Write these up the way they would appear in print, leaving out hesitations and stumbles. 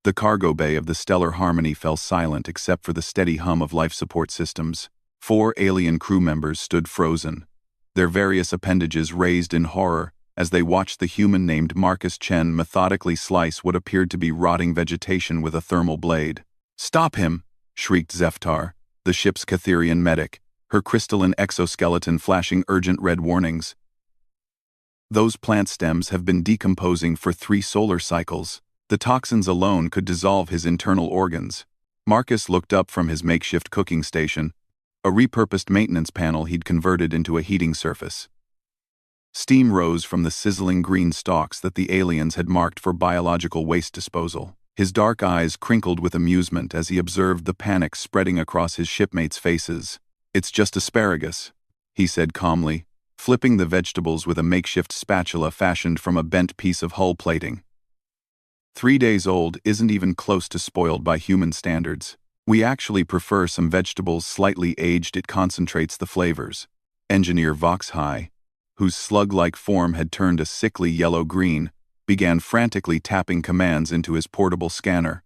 The cargo bay of the Stellar Harmony fell silent except for the steady hum of life support systems. 4 alien crew members stood frozen, their various appendages raised in horror as they watched the human named Marcus Chen methodically slice what appeared to be rotting vegetation with a thermal blade. "Stop him!" shrieked Zeftar, the ship's Catherian medic, her crystalline exoskeleton flashing urgent red warnings. "Those plant stems have been decomposing for 3 solar cycles. The toxins alone could dissolve his internal organs." Marcus looked up from his makeshift cooking station, a repurposed maintenance panel he'd converted into a heating surface. Steam rose from the sizzling green stalks that the aliens had marked for biological waste disposal. His dark eyes crinkled with amusement as he observed the panic spreading across his shipmates' faces. "It's just asparagus," he said calmly, flipping the vegetables with a makeshift spatula fashioned from a bent piece of hull plating. 3 days old isn't even close to spoiled by human standards. We actually prefer some vegetables slightly aged. It concentrates the flavors." Engineer Voxhai, whose slug-like form had turned a sickly yellow-green, began frantically tapping commands into his portable scanner.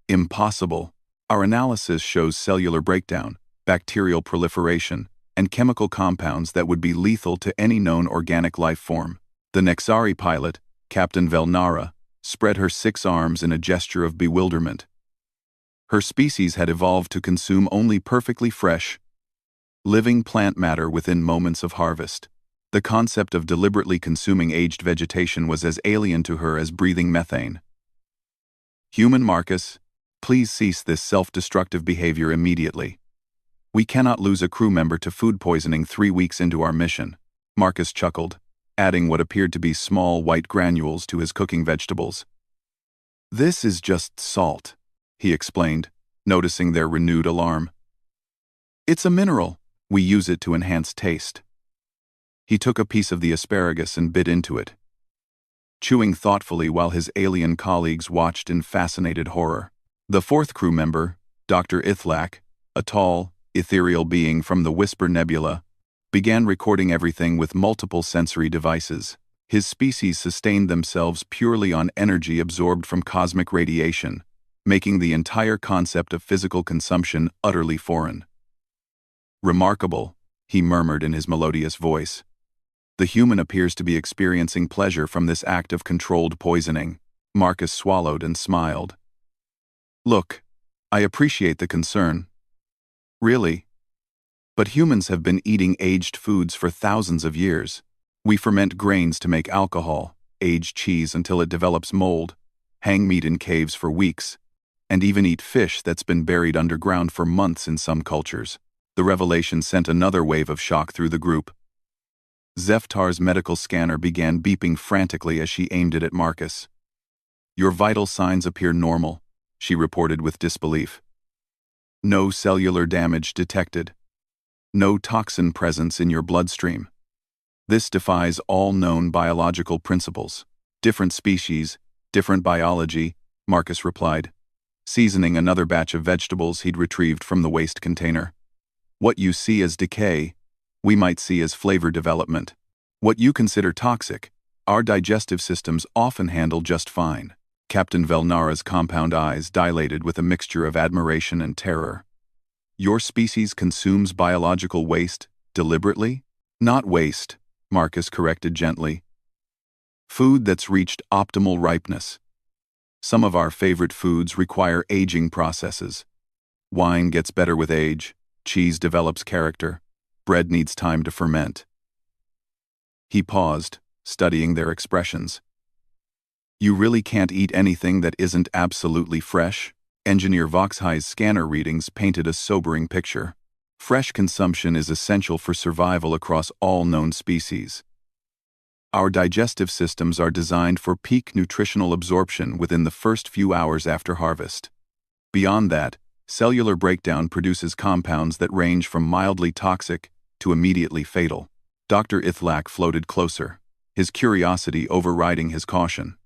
"Impossible. Our analysis shows cellular breakdown, bacterial proliferation, and chemical compounds that would be lethal to any known organic life form." The Nexari pilot, Captain Velnara, spread her 6 arms in a gesture of bewilderment. Her species had evolved to consume only perfectly fresh, living plant matter within moments of harvest. The concept of deliberately consuming aged vegetation was as alien to her as breathing methane. "Human Marcus, please cease this self-destructive behavior immediately. We cannot lose a crew member to food poisoning 3 weeks into our mission." Marcus chuckled, adding what appeared to be small white granules to his cooking vegetables. "This is just salt," he explained, noticing their renewed alarm. "It's a mineral. We use it to enhance taste." He took a piece of the asparagus and bit into it, chewing thoughtfully while his alien colleagues watched in fascinated horror. The 4th crew member, Dr. Ithlak, a tall, ethereal being from the Whisper Nebula, began recording everything with multiple sensory devices. His species sustained themselves purely on energy absorbed from cosmic radiation, making the entire concept of physical consumption utterly foreign. "Remarkable," he murmured in his melodious voice. "The human appears to be experiencing pleasure from this act of controlled poisoning." Marcus swallowed and smiled. "Look, I appreciate the concern. Really. But humans have been eating aged foods for thousands of years. We ferment grains to make alcohol, age cheese until it develops mold, hang meat in caves for weeks, and even eat fish that's been buried underground for months in some cultures." The revelation sent another wave of shock through the group. Zeftar's medical scanner began beeping frantically as she aimed it at Marcus. "Your vital signs appear normal," she reported with disbelief. "No cellular damage detected. No toxin presence in your bloodstream. This defies all known biological principles." "Different species, different biology," Marcus replied, seasoning another batch of vegetables he'd retrieved from the waste container. "What you see as decay, we might see as flavor development. What you consider toxic, our digestive systems often handle just fine." Captain Velnara's compound eyes dilated with a mixture of admiration and terror. "Your species consumes biological waste deliberately?" "Not waste," Marcus corrected gently. "Food that's reached optimal ripeness. Some of our favorite foods require aging processes. Wine gets better with age, cheese develops character, bread needs time to ferment." He paused, studying their expressions. "You really can't eat anything that isn't absolutely fresh?" Engineer Voxhai's scanner readings painted a sobering picture. "Fresh consumption is essential for survival across all known species. Our digestive systems are designed for peak nutritional absorption within the first few hours after harvest. Beyond that, cellular breakdown produces compounds that range from mildly toxic to immediately fatal." Dr. Ithlak floated closer, his curiosity overriding his caution.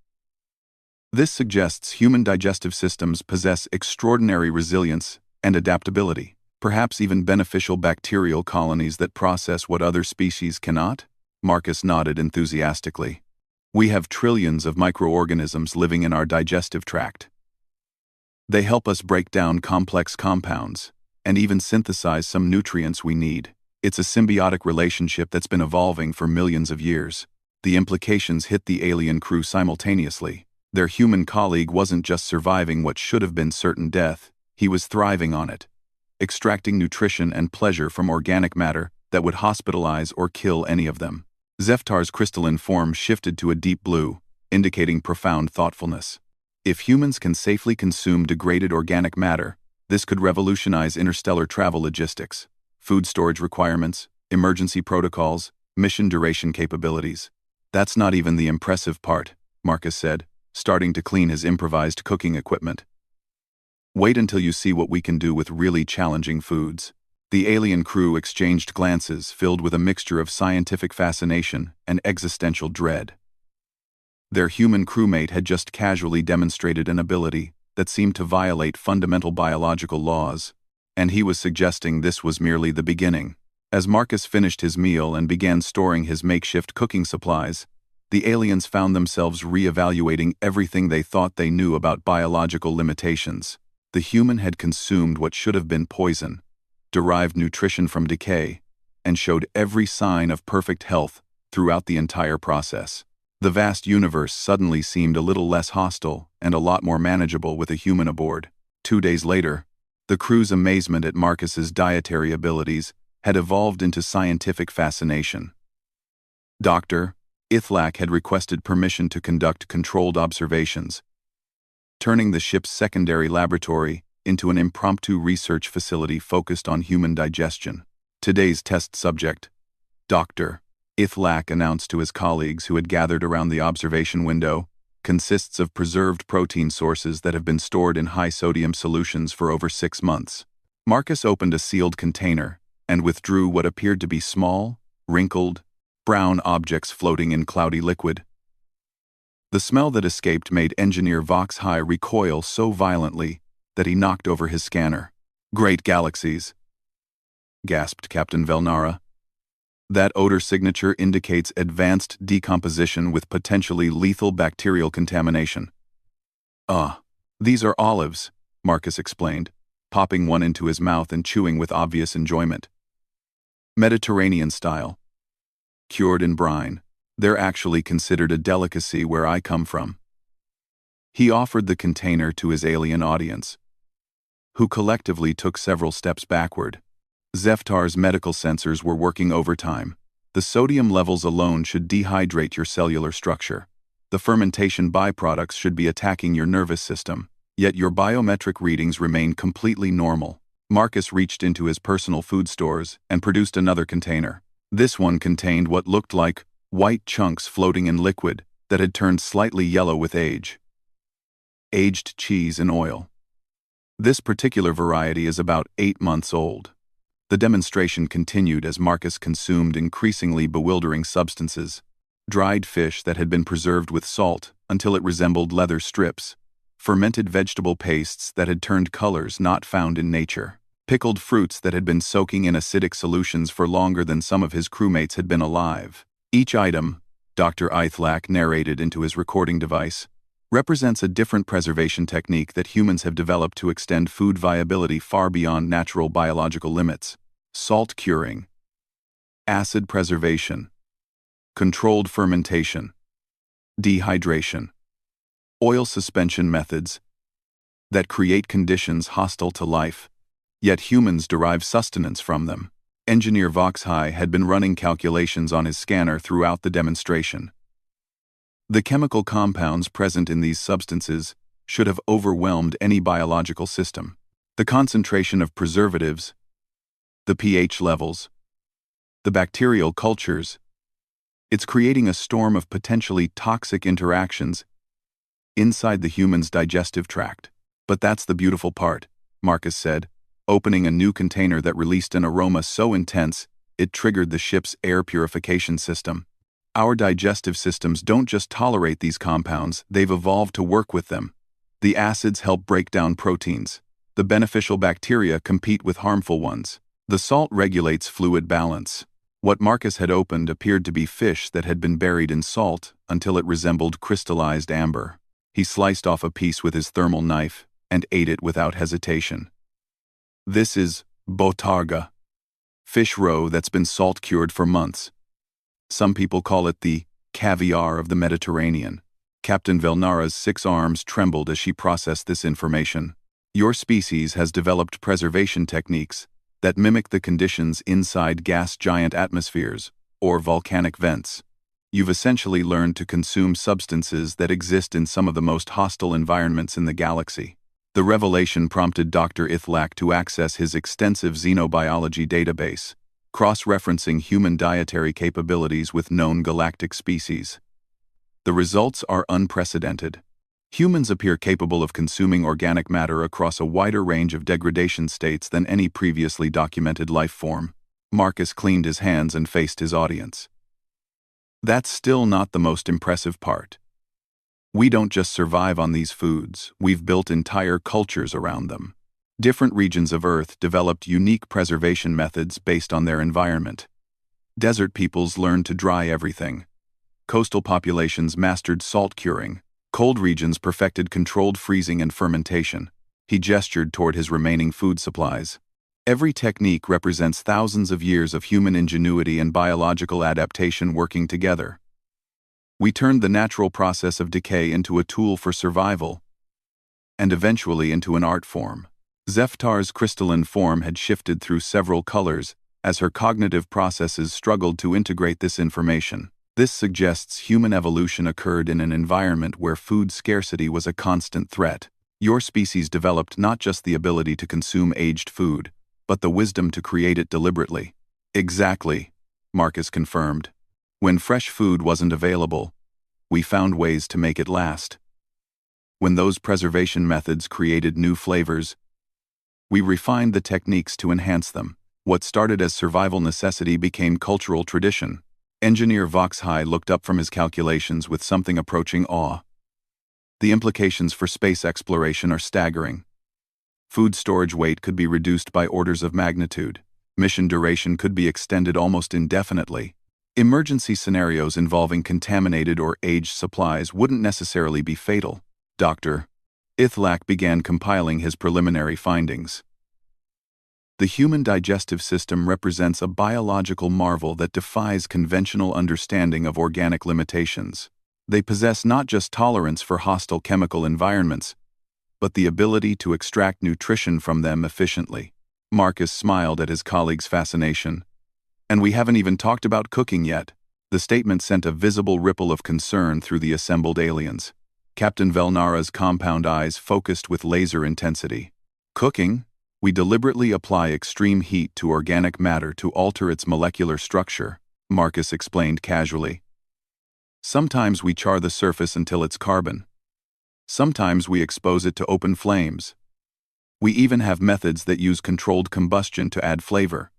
"This suggests human digestive systems possess extraordinary resilience and adaptability, perhaps even beneficial bacterial colonies that process what other species cannot?" Marcus nodded enthusiastically. "We have trillions of microorganisms living in our digestive tract. They help us break down complex compounds and even synthesize some nutrients we need. It's a symbiotic relationship that's been evolving for millions of years. The implications hit the alien crew simultaneously. Their human colleague wasn't just surviving what should have been certain death, he was thriving on it, extracting nutrition and pleasure from organic matter that would hospitalize or kill any of them. Zeftar's crystalline form shifted to a deep blue, indicating profound thoughtfulness. If humans can safely consume degraded organic matter, this could revolutionize interstellar travel logistics, food storage requirements, emergency protocols, mission duration capabilities. That's not even the impressive part, Marcus said, starting to clean his improvised cooking equipment. Wait until you see what we can do with really challenging foods. The alien crew exchanged glances filled with a mixture of scientific fascination and existential dread. Their human crewmate had just casually demonstrated an ability that seemed to violate fundamental biological laws, and he was suggesting this was merely the beginning. As Marcus finished his meal and began storing his makeshift cooking supplies, the aliens found themselves re-evaluating everything they thought they knew about biological limitations. The human had consumed what should have been poison, derived nutrition from decay, and showed every sign of perfect health throughout the entire process. The vast universe suddenly seemed a little less hostile and a lot more manageable with a human aboard. 2 days later, the crew's amazement at Marcus's dietary abilities had evolved into scientific fascination. Dr. Ithlak had requested permission to conduct controlled observations, turning the ship's secondary laboratory into an impromptu research facility focused on human digestion. Today's test subject, Dr. Ithlak announced to his colleagues who had gathered around the observation window, consists of preserved protein sources that have been stored in high-sodium solutions for over 6 months. Marcus opened a sealed container and withdrew what appeared to be small, wrinkled, brown objects floating in cloudy liquid. The smell that escaped made Engineer Vox-High recoil so violently that he knocked over his scanner. "Great galaxies," gasped Captain Velnara. "That odor signature indicates advanced decomposition with potentially lethal bacterial contamination." "Ah, these are olives," Marcus explained, popping one into his mouth and chewing with obvious enjoyment. "Mediterranean style. Cured in brine. They're actually considered a delicacy where I come from." He offered the container to his alien audience, who collectively took several steps backward. Zeftar's medical sensors were working overtime. The sodium levels alone should dehydrate your cellular structure. The fermentation byproducts should be attacking your nervous system, yet your biometric readings remain completely normal. Marcus reached into his personal food stores and produced another container. This one contained what looked like white chunks floating in liquid that had turned slightly yellow with age. Aged cheese and oil. This particular variety is about 8 months old. The demonstration continued as Marcus consumed increasingly bewildering substances. Dried fish that had been preserved with salt until it resembled leather strips. Fermented vegetable pastes that had turned colors not found in nature. Pickled fruits that had been soaking in acidic solutions for longer than some of his crewmates had been alive. Each item, Dr. Ithlak narrated into his recording device, represents a different preservation technique that humans have developed to extend food viability far beyond natural biological limits. Salt curing, acid preservation, controlled fermentation, dehydration, oil suspension methods that create conditions hostile to life, yet humans derive sustenance from them. Engineer Vox-High had been running calculations on his scanner throughout the demonstration. The chemical compounds present in these substances should have overwhelmed any biological system. The concentration of preservatives, the pH levels, the bacterial cultures, it's creating a storm of potentially toxic interactions inside the human's digestive tract. "But that's the beautiful part," Marcus said, opening a new container that released an aroma so intense it triggered the ship's air purification system. "Our digestive systems don't just tolerate these compounds, they've evolved to work with them. The acids help break down proteins. The beneficial bacteria compete with harmful ones. The salt regulates fluid balance." What Marcus had opened appeared to be fish that had been buried in salt until it resembled crystallized amber. He sliced off a piece with his thermal knife, and ate it without hesitation. This is botarga, fish roe that's been salt-cured for months. Some people call it the caviar of the Mediterranean. Captain Velnara's 6 arms trembled as she processed this information. Your species has developed preservation techniques that mimic the conditions inside gas giant atmospheres or volcanic vents. You've essentially learned to consume substances that exist in some of the most hostile environments in the galaxy. The revelation prompted Dr. Ithlak to access his extensive xenobiology database, cross-referencing human dietary capabilities with known galactic species. The results are unprecedented. Humans appear capable of consuming organic matter across a wider range of degradation states than any previously documented life form. Marcus cleaned his hands and faced his audience. That's still not the most impressive part. We don't just survive on these foods, we've built entire cultures around them. Different regions of Earth developed unique preservation methods based on their environment. Desert peoples learned to dry everything. Coastal populations mastered salt curing. Cold regions perfected controlled freezing and fermentation. He gestured toward his remaining food supplies. Every technique represents thousands of years of human ingenuity and biological adaptation working together. We turned the natural process of decay into a tool for survival, and eventually into an art form. Zeftar's crystalline form had shifted through several colors as her cognitive processes struggled to integrate this information. This suggests human evolution occurred in an environment where food scarcity was a constant threat. Your species developed not just the ability to consume aged food, but the wisdom to create it deliberately. Exactly, Marcus confirmed. When fresh food wasn't available, we found ways to make it last. When those preservation methods created new flavors, we refined the techniques to enhance them. What started as survival necessity became cultural tradition. Engineer Voxhai looked up from his calculations with something approaching awe. The implications for space exploration are staggering. Food storage weight could be reduced by orders of magnitude. Mission duration could be extended almost indefinitely. Emergency scenarios involving contaminated or aged supplies wouldn't necessarily be fatal. Dr. Ithlak began compiling his preliminary findings. The human digestive system represents a biological marvel that defies conventional understanding of organic limitations. They possess not just tolerance for hostile chemical environments, but the ability to extract nutrition from them efficiently. Marcus smiled at his colleague's fascination. And we haven't even talked about cooking yet. The statement sent a visible ripple of concern through the assembled aliens. Captain Velnara's compound eyes focused with laser intensity. Cooking? We deliberately apply extreme heat to organic matter to alter its molecular structure, Marcus explained casually. Sometimes we char the surface until it's carbon. Sometimes we expose it to open flames. We even have methods that use controlled combustion to add flavor.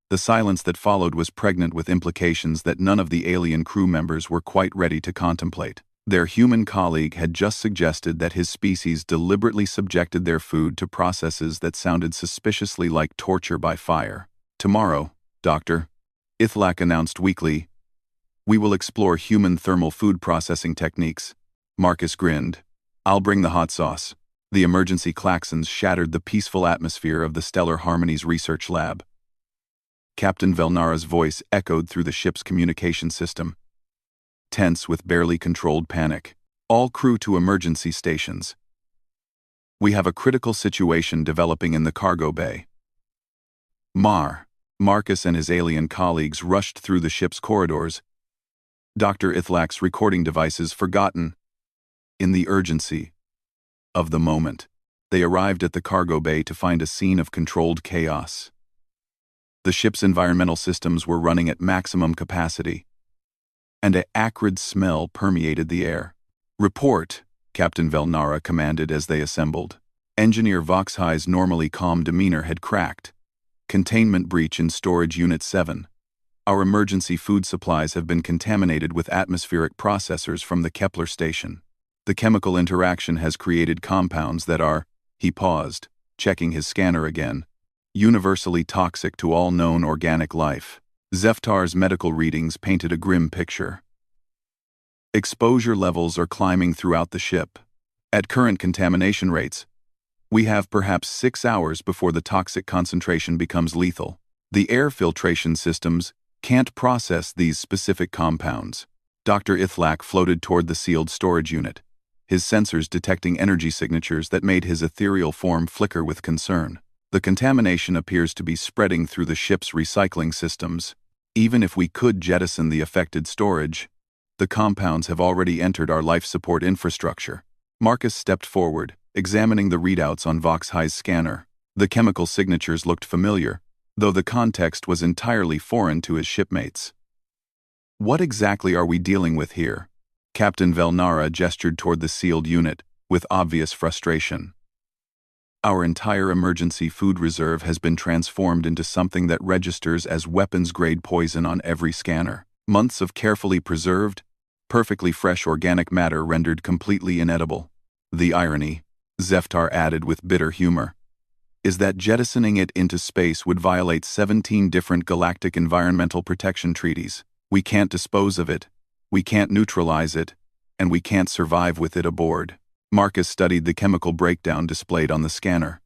The silence that followed was pregnant with implications that none of the alien crew members were quite ready to contemplate. Their human colleague had just suggested that his species deliberately subjected their food to processes that sounded suspiciously like torture by fire. Tomorrow, Dr. Ithlak announced weakly, we will explore human thermal food processing techniques. Marcus grinned. I'll bring the hot sauce. The emergency klaxons shattered the peaceful atmosphere of the Stellar Harmonies research lab. Captain Velnara's voice echoed through the ship's communication system. Tense with barely controlled panic. All crew to emergency stations. We have a critical situation developing in the cargo bay. Marcus and his alien colleagues rushed through the ship's corridors. Dr. Ithlak's recording devices forgotten. In the urgency of the moment, they arrived at the cargo bay to find a scene of controlled chaos. The ship's environmental systems were running at maximum capacity, and an acrid smell permeated the air. Report, Captain Velnara commanded as they assembled. Engineer Voxhai's normally calm demeanor had cracked. Containment breach in Storage Unit 7. Our emergency food supplies have been contaminated with atmospheric processors from the Kepler station. The chemical interaction has created compounds that are, he paused, checking his scanner again, universally toxic to all known organic life. Zeftar's medical readings painted a grim picture. Exposure levels are climbing throughout the ship. At current contamination rates, We have perhaps 6 hours before the toxic concentration becomes lethal. The air filtration systems can't process these specific compounds. Dr. Ithlak floated toward the sealed storage unit, his sensors detecting energy signatures that made his ethereal form flicker with concern. The contamination appears to be spreading through the ship's recycling systems. Even if we could jettison the affected storage, the compounds have already entered our life support infrastructure. Marcus stepped forward, examining the readouts on Vox-High's scanner. The chemical signatures looked familiar, though the context was entirely foreign to his shipmates. What exactly are we dealing with here? Captain Velnara gestured toward the sealed unit, with obvious frustration. Our entire emergency food reserve has been transformed into something that registers as weapons-grade poison on every scanner. Months of carefully preserved, perfectly fresh organic matter rendered completely inedible. The irony, Zeftar added with bitter humor, is that jettisoning it into space would violate 17 different galactic environmental protection treaties. We can't dispose of it, we can't neutralize it, and we can't survive with it aboard. Marcus studied the chemical breakdown displayed on the scanner.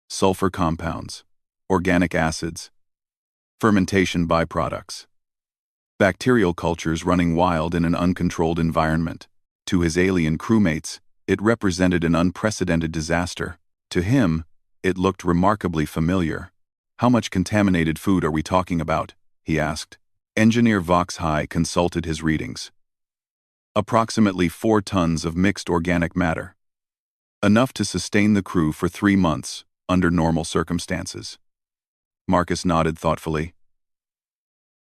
Sulfur compounds, organic acids, fermentation byproducts. Bacterial cultures running wild in an uncontrolled environment. To his alien crewmates, it represented an unprecedented disaster. To him, it looked remarkably familiar. How much contaminated food are we talking about? He asked. Engineer Vox-High consulted his readings. Approximately 4 tons of mixed organic matter. Enough to sustain the crew for 3 months, under normal circumstances. Marcus nodded thoughtfully.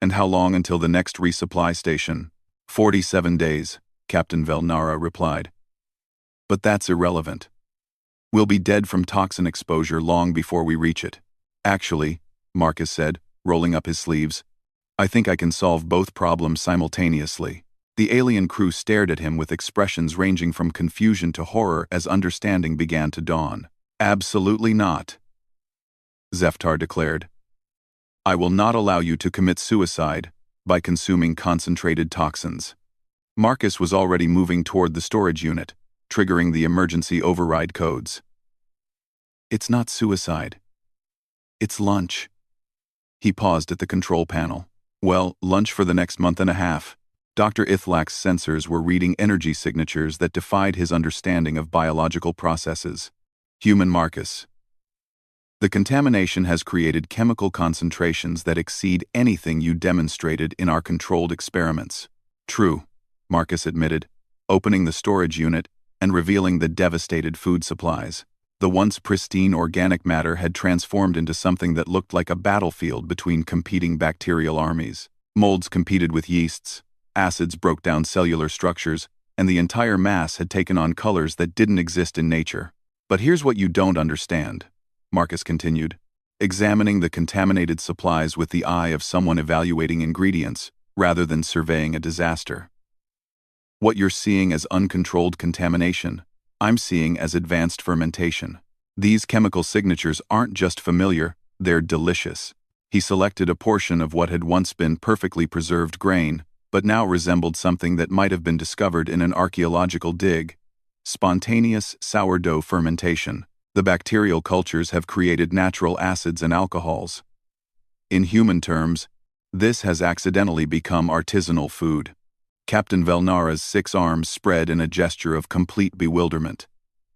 And how long until the next resupply station? 47 days, Captain Velnara replied. But that's irrelevant. We'll be dead from toxin exposure long before we reach it. Actually, Marcus said, rolling up his sleeves, I think I can solve both problems simultaneously. The alien crew stared at him with expressions ranging from confusion to horror as understanding began to dawn. Absolutely not, Zeftar declared. I will not allow you to commit suicide by consuming concentrated toxins. Marcus was already moving toward the storage unit, triggering the emergency override codes. It's not suicide. It's lunch. He paused at the control panel. Well, lunch for the next month and a half. Dr. Ithlak's sensors were reading energy signatures that defied his understanding of biological processes. Human Marcus. The contamination has created chemical concentrations that exceed anything you demonstrated in our controlled experiments. True, Marcus admitted, opening the storage unit and revealing the devastated food supplies. The once pristine organic matter had transformed into something that looked like a battlefield between competing bacterial armies. Molds competed with yeasts, acids broke down cellular structures, and the entire mass had taken on colors that didn't exist in nature. But here's what you don't understand, Marcus continued, examining the contaminated supplies with the eye of someone evaluating ingredients rather than surveying a disaster. What you're seeing as uncontrolled contamination, I'm seeing as advanced fermentation. These chemical signatures aren't just familiar, they're delicious. He selected a portion of what had once been perfectly preserved grain, but now resembled something that might have been discovered in an archaeological dig. Spontaneous sourdough fermentation. The bacterial cultures have created natural acids and alcohols. In human terms, this has accidentally become artisanal food. Captain Velnara's 6 arms spread in a gesture of complete bewilderment.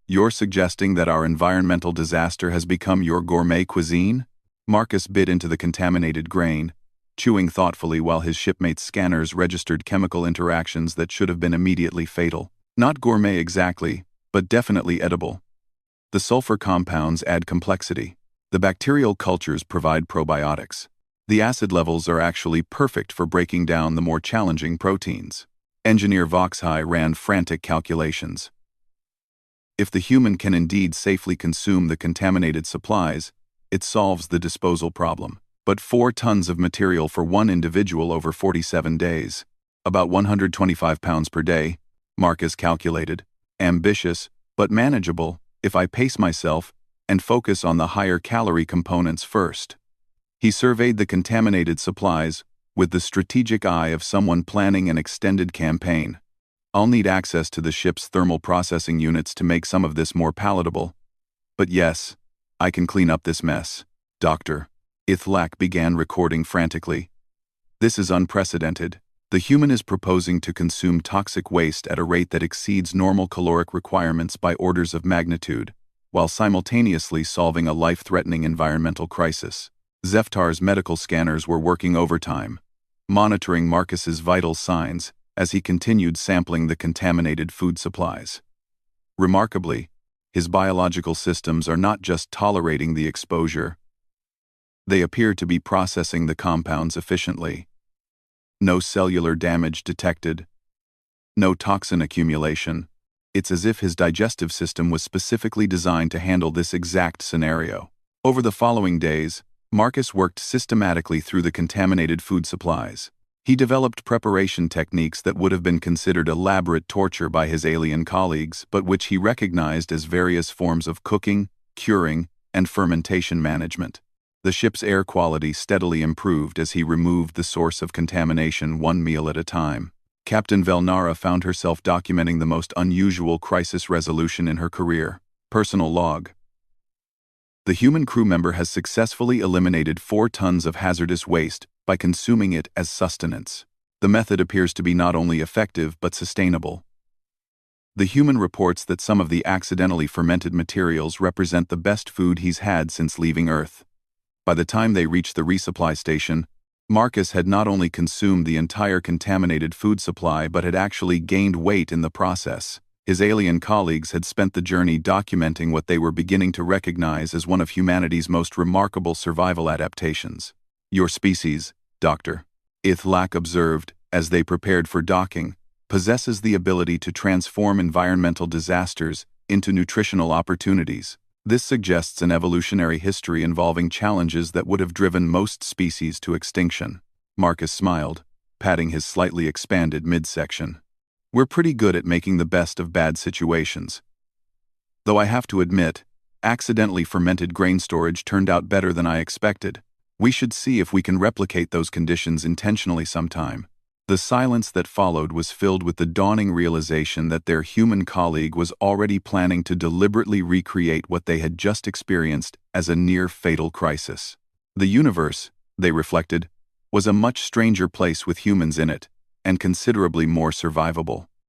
You're suggesting that our environmental disaster has become your gourmet cuisine? Marcus bit into the contaminated grain, chewing thoughtfully while his shipmates' scanners registered chemical interactions that should have been immediately fatal. Not gourmet exactly, but definitely edible. The sulfur compounds add complexity. The bacterial cultures provide probiotics. The acid levels are actually perfect for breaking down the more challenging proteins. Engineer Vox-High ran frantic calculations. If the human can indeed safely consume the contaminated supplies, it solves the disposal problem. But 4 tons of material for one individual over 47 days, about 125 pounds per day, Marcus calculated. Ambitious, but manageable, if I pace myself and focus on the higher calorie components first. He surveyed the contaminated supplies with the strategic eye of someone planning an extended campaign. I'll need access to the ship's thermal processing units to make some of this more palatable. But yes, I can clean up this mess, Doctor. Ithlak began recording frantically. This is unprecedented. The human is proposing to consume toxic waste at a rate that exceeds normal caloric requirements by orders of magnitude, while simultaneously solving a life-threatening environmental crisis. Zeftar's medical scanners were working overtime, monitoring Marcus's vital signs as he continued sampling the contaminated food supplies. Remarkably, his biological systems are not just tolerating the exposure, they appear to be processing the compounds efficiently. No cellular damage detected, no toxin accumulation. It's as if his digestive system was specifically designed to handle this exact scenario. Over the following days, Marcus worked systematically through the contaminated food supplies. He developed preparation techniques that would have been considered elaborate torture by his alien colleagues, but which he recognized as various forms of cooking, curing, and fermentation management. The ship's air quality steadily improved as he removed the source of contamination one meal at a time. Captain Velnara found herself documenting the most unusual crisis resolution in her career. Personal log. The human crew member has successfully eliminated 4 tons of hazardous waste by consuming it as sustenance. The method appears to be not only effective but sustainable. The human reports that some of the accidentally fermented materials represent the best food he's had since leaving Earth. By the time they reached the resupply station, Marcus had not only consumed the entire contaminated food supply but had actually gained weight in the process. His alien colleagues had spent the journey documenting what they were beginning to recognize as one of humanity's most remarkable survival adaptations. Your species, Doctor, Ithlak observed, as they prepared for docking, possesses the ability to transform environmental disasters into nutritional opportunities. This suggests an evolutionary history involving challenges that would have driven most species to extinction. Marcus smiled, patting his slightly expanded midsection. We're pretty good at making the best of bad situations. Though I have to admit, accidentally fermented grain storage turned out better than I expected. We should see if we can replicate those conditions intentionally sometime. The silence that followed was filled with the dawning realization that their human colleague was already planning to deliberately recreate what they had just experienced as a near-fatal crisis. The universe, they reflected, was a much stranger place with humans in it, and considerably more survivable.